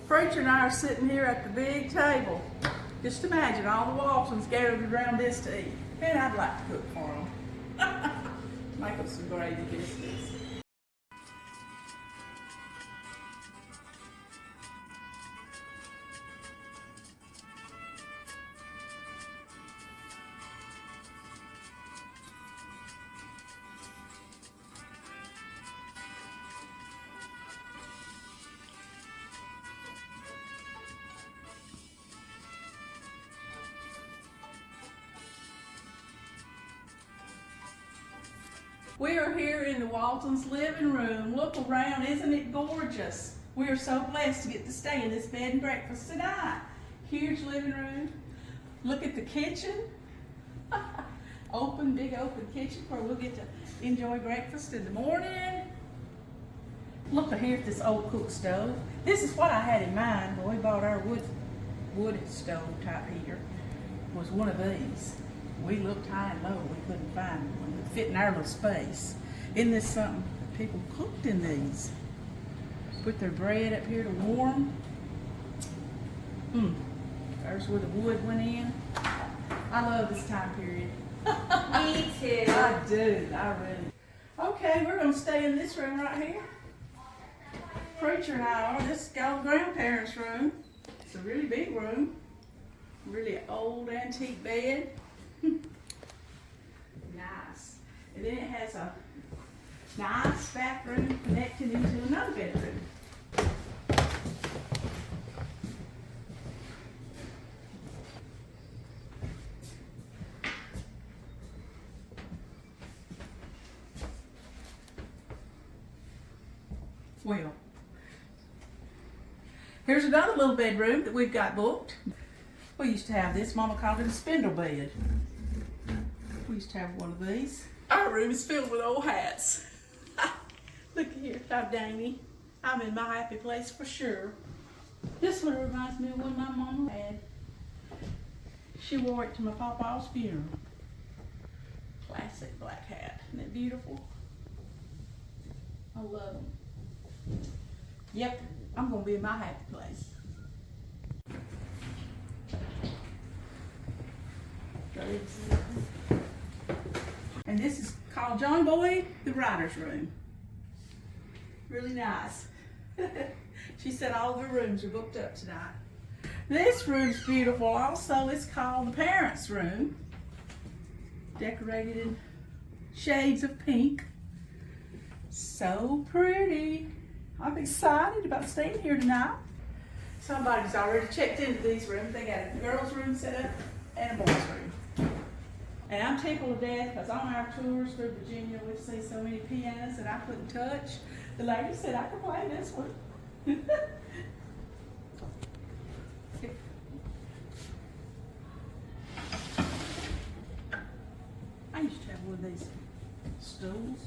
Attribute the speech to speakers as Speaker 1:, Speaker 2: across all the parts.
Speaker 1: Preacher and I are sitting here at the big table. Just imagine all the Waltons gathered around this to eat. And I'd like to cook for them. Make them some gravy biscuits. We are here in the Waltons' living room. Look around, isn't it gorgeous? We are so blessed to get to stay in this bed and breakfast tonight. Huge living room. Look at the kitchen. Big open kitchen where we'll get to enjoy breakfast in the morning. Look here at this old cook stove. This is what I had in mind when we bought our wood stove type heater, was one of these. We looked high and low, we couldn't find one that fit in our little space. Isn't this something? People cooked in these. Put their bread up here to warm. There's where the wood went in. I love this time period.
Speaker 2: Me too.
Speaker 1: I do, I really. Okay, we're gonna stay in this room right here. Preacher and I are. This is Schuyler grandparents' room. It's a really big room. Really old antique bed. Nice. And then it has a nice bathroom connected into another bedroom. Well, here's another little bedroom that we've got booked. We used to have this. Mama called it a spindle bed. We used to have one of these. Our room is filled with old hats. Look here, how dainty. I'm in my happy place for sure. This one reminds me of one my mama had. She wore it to my papa's funeral. Classic black hat. Isn't it beautiful? I love them. Yep, I'm gonna be in my happy place. And this is called John Boy, the writer's room. Really nice. She said all of her rooms are booked up tonight. This room's beautiful also. It's called the parents' room. Decorated in shades of pink. So pretty. I'm excited about staying here tonight. Somebody's already checked into these rooms. They got a girls' room set up and a boys' room. And I'm tickled to death because on our tours through Virginia, we've seen so many pianos that I couldn't touch. The lady said I could play this one. I used to have one of these stools.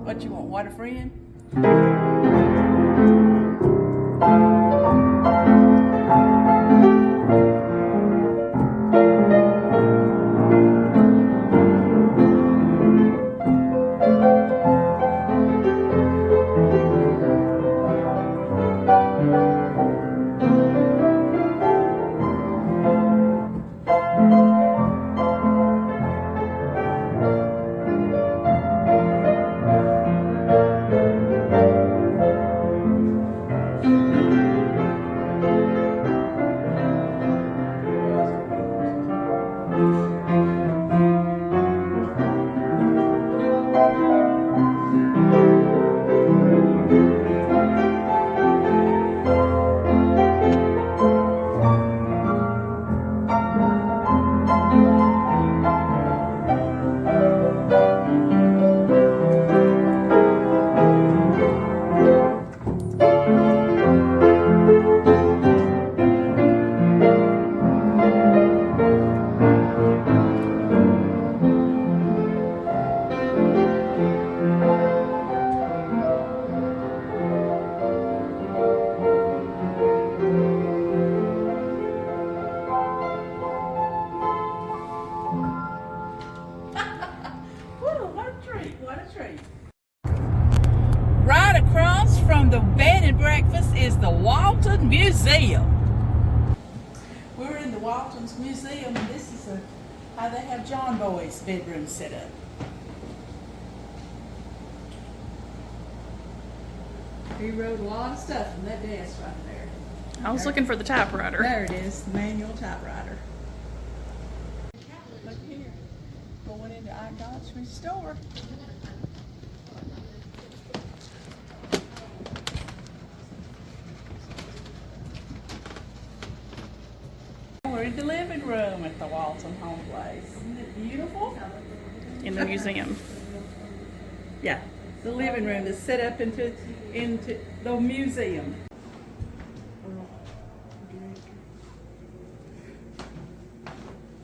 Speaker 1: What you want, water friend? museum. We're in the Waltons Museum, and this is how they have John Boy's bedroom set up. He wrote a lot of stuff from that desk right there.
Speaker 3: I was looking for the typewriter.
Speaker 1: There it is, the manual typewriter. Look here, going into Ike Godsey's store. We're in the living room at the Walton home place. Isn't it beautiful?
Speaker 3: In the museum.
Speaker 1: Yeah, the living room is set up into the museum.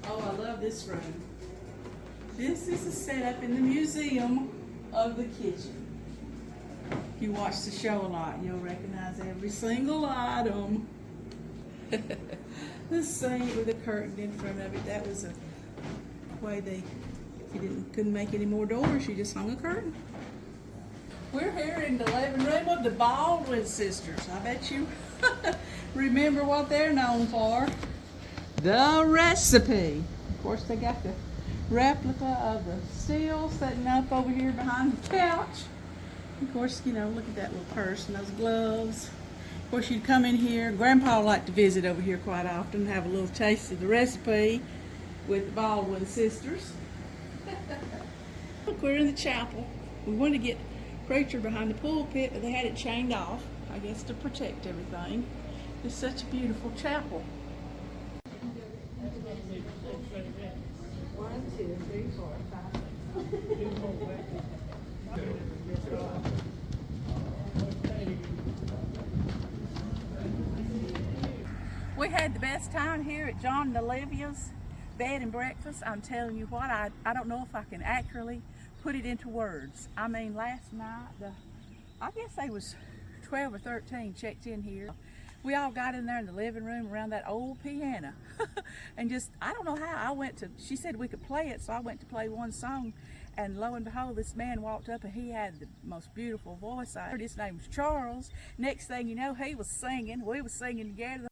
Speaker 1: Oh, I love this room. This is a setup in the museum of the kitchen. If you watch the show a lot, you'll recognize every single item. The sink with a curtain in front of it. That was a way if you couldn't make any more doors, you just hung a curtain. We're here in the living room of the Baldwin sisters. I bet you remember what they're known for. The recipe. Of course, they got the replica of the steel sitting up over here behind the couch. Of course, you know, look at that little purse and those gloves. Of course, you'd come in here. Grandpa liked to visit over here quite often, have a little taste of the recipe with the Baldwin sisters. Look, we're in the chapel. We wanted to get preacher behind the pulpit, but they had it chained off, I guess, to protect everything. It's such a beautiful chapel. 1, 2, 3, 4, 5, 6. We had the best time here at John and Olivia's bed and breakfast. I'm telling you what, I don't know if I can accurately put it into words. I mean, last night, I guess they was 12 or 13 checked in here. We all got in there in the living room around that old piano. And just, I don't know how, she said we could play it, so I went to play one song. And lo and behold, this man walked up and he had the most beautiful voice I heard. His name was Charles. Next thing you know, he was singing. We was singing together.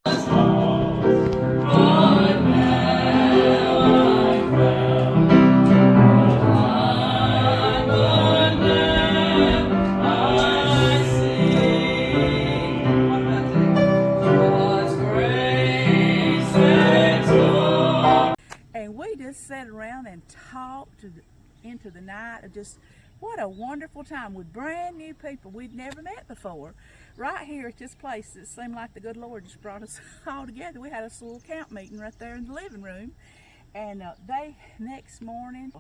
Speaker 1: And we just sat around and talked into the night of just what a wonderful time with brand new people we'd never met before. Right here at this place, it seemed like the good Lord just brought us all together. We had a little camp meeting right there in the living room. And next morning,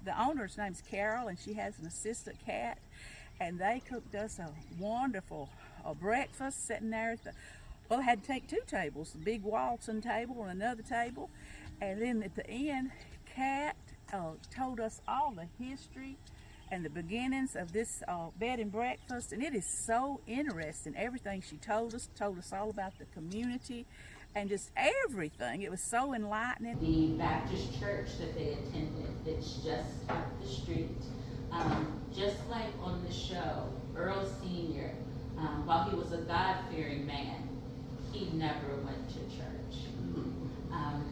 Speaker 1: the owner's name's Carol, and she has an assistant cat. And they cooked us a wonderful breakfast sitting there at well, I had to take 2 tables, the big Walton table and another table. And then at the end, Cat told us all the history and the beginnings of this bed and breakfast, and it is so interesting. Everything she told us all about the community and just everything. It was so enlightening.
Speaker 4: The Baptist church that they attended, it's just up the street. Just like on the show, Earl Sr., while he was a God-fearing man, he never went to church.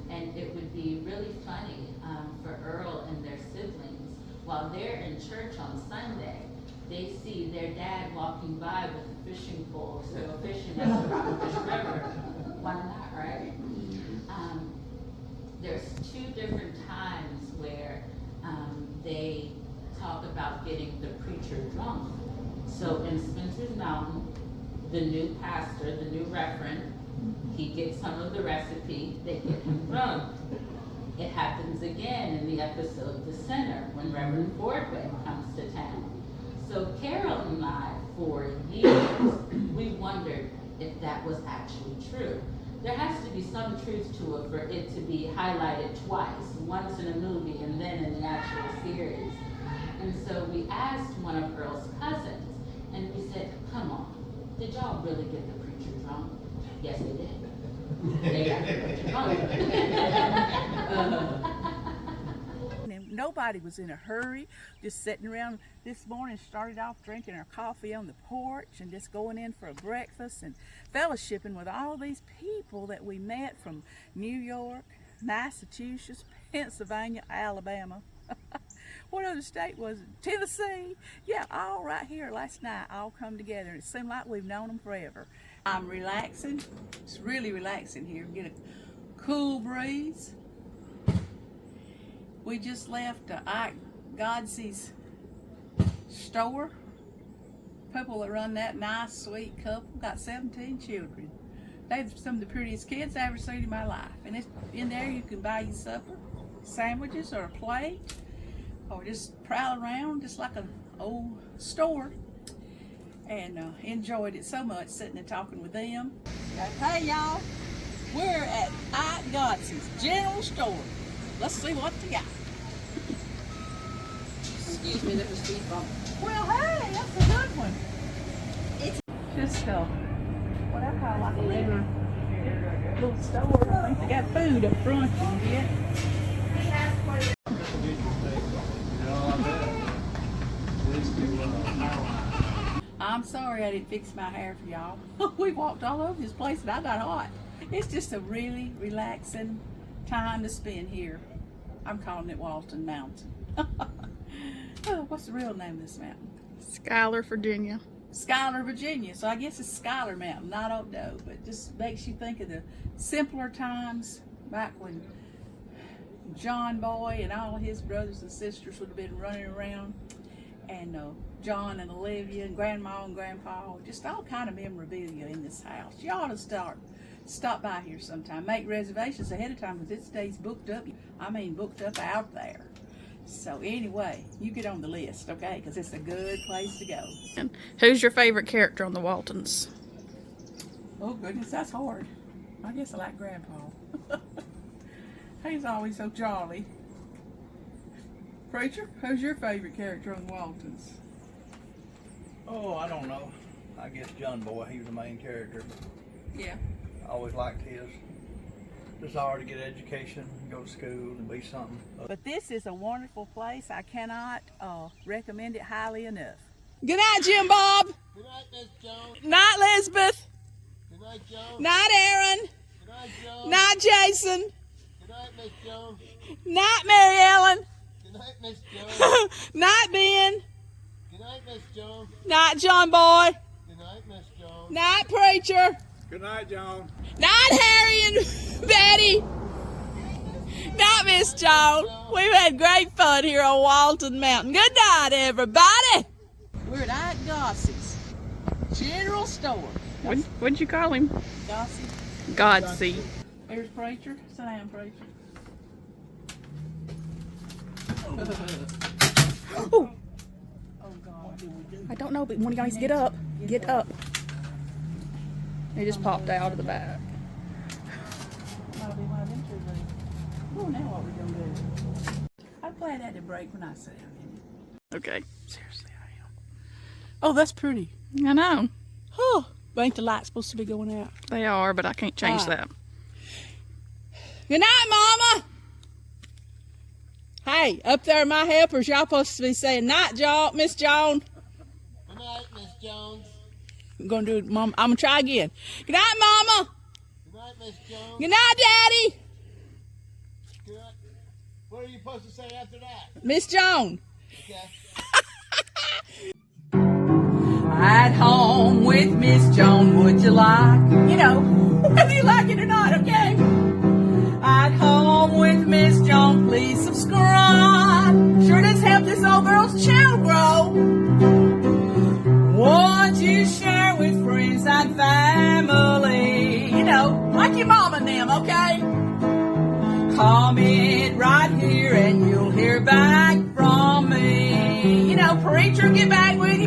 Speaker 4: And it would be really funny for Earl and their siblings, while they're in church on Sunday, they see their dad walking by with a fishing pole to go fishing at the Rockfish River. Why not, right? There's 2 different times where they talk about getting the preacher drunk. So in Spencer's Mountain, the new pastor, the new reverend, he gets some of the recipe, they get him drunk. It happens again in the episode The Sinner, when Reverend Fordway comes to town. So Carol and I, for years, we wondered if that was actually true. There has to be some truth to it for it to be highlighted twice, once in a movie and then in the actual series. And so we asked one of Earl's cousins, and we said, come on, did y'all really get the preacher drunk? Yes, they did. They got the preacher drunk.
Speaker 1: Nobody was in a hurry, just sitting around this morning. Started off drinking our coffee on the porch and just going in for a breakfast and fellowshipping with all these people that we met from New York, Massachusetts, Pennsylvania, Alabama. What other state was it? Tennessee. Yeah, all right here last night, all come together. And it seemed like we've known them forever. I'm relaxing. It's really relaxing here. Get a cool breeze. We just left Ike Godsey's store. People that run that nice, sweet couple got 17 children. They're some of the prettiest kids I ever seen in my life. And it's, in there you can buy your supper, sandwiches or a plate, or just prowl around just like an old store. And enjoyed it so much sitting and talking with them. Hey y'all, we're at Ike Godsey's general store. Let's see what they got.
Speaker 2: Excuse me, there was speed bump.
Speaker 1: Well, hey, that's a good one. It's just what I call like a little store. I think they got food up front you can get. I'm sorry I didn't fix my hair for y'all. We walked all over this place and I got hot. It's just a really relaxing time to spend here. I'm calling it Walton Mountain. Oh, what's the real name of this mountain?
Speaker 3: Schuyler, Virginia.
Speaker 1: Schuyler, Virginia. So I guess it's Schuyler Mountain. I don't know, but just makes you think of the simpler times back when John Boy and all of his brothers and sisters would have been running around, and John and Olivia and Grandma and Grandpa, just all kind of memorabilia in this house. You ought to stop by here sometime. Make reservations ahead of time because it stays booked up. I mean booked up out there. So anyway, you get on the list, okay? Because it's a good place to go.
Speaker 3: And who's your favorite character on the Waltons?
Speaker 1: Oh goodness, that's hard. I guess I like Grandpa. He's always so jolly. Preacher, who's your favorite character on the Waltons?
Speaker 5: Oh, I don't know. I guess John Boy, he was the main character.
Speaker 1: Yeah.
Speaker 5: I always liked his desire to get education, go to school, and be something.
Speaker 1: But this is a wonderful place. I cannot recommend it highly enough. Good night, Jim Bob.
Speaker 6: Good night, Miss Joan.
Speaker 1: Night, Elizabeth.
Speaker 6: Good night, Joan.
Speaker 1: Night, Aaron.
Speaker 6: Good night, Joan.
Speaker 1: Night, Jason.
Speaker 6: Good night, Miss Joan.
Speaker 1: Night, Mary Ellen.
Speaker 6: Good night, Miss Joan.
Speaker 1: Night, Ben.
Speaker 6: Good night, Miss Joan.
Speaker 1: Night, John Boy.
Speaker 6: Good night, Miss Joan.
Speaker 1: Night, Preacher.
Speaker 5: Good night, John.
Speaker 1: Night, Harry and Betty. Night, Miss Joan. We've had great fun here on Walton Mountain. Good night, everybody. We're at Ike Godsey's general store.
Speaker 3: What'd you call him?
Speaker 1: Godsey.
Speaker 3: Godsey.
Speaker 1: There's Preacher. Sit down, Preacher.
Speaker 3: Oh,
Speaker 1: Oh, God.
Speaker 3: I don't know, but one of you guys get up. Get up. He just popped out of the back.
Speaker 1: Might be one of them two rooms. Oh, now what we gonna do? I'm glad I had to break when I sat down in it.
Speaker 3: Okay.
Speaker 1: Seriously, I am. Oh, that's pretty.
Speaker 3: I know.
Speaker 1: Oh, ain't the light supposed to be going out?
Speaker 3: They are, but I can't change that.
Speaker 1: Good night, Mama. Hey, up there, my helpers, y'all supposed to be saying night, Miss Joan.
Speaker 6: Good night, Miss Jones.
Speaker 1: I'm gonna do it, Mom. I'm gonna try again. Good night, Mama.
Speaker 6: Good night, Miss Jones.
Speaker 1: Good night, Daddy.
Speaker 6: Good night. What are you supposed to say after that?
Speaker 1: Miss Joan.
Speaker 6: Okay.
Speaker 1: At home with Miss Joan, would you like? You know, whether you like it or not, okay? At home with Miss Joan, please subscribe. Sure does help this old girl's channel grow. Won't you share with friends and family? You know, like your mom and them, okay? Comment right here and you'll hear back from me. You know, Preacher, get back with you.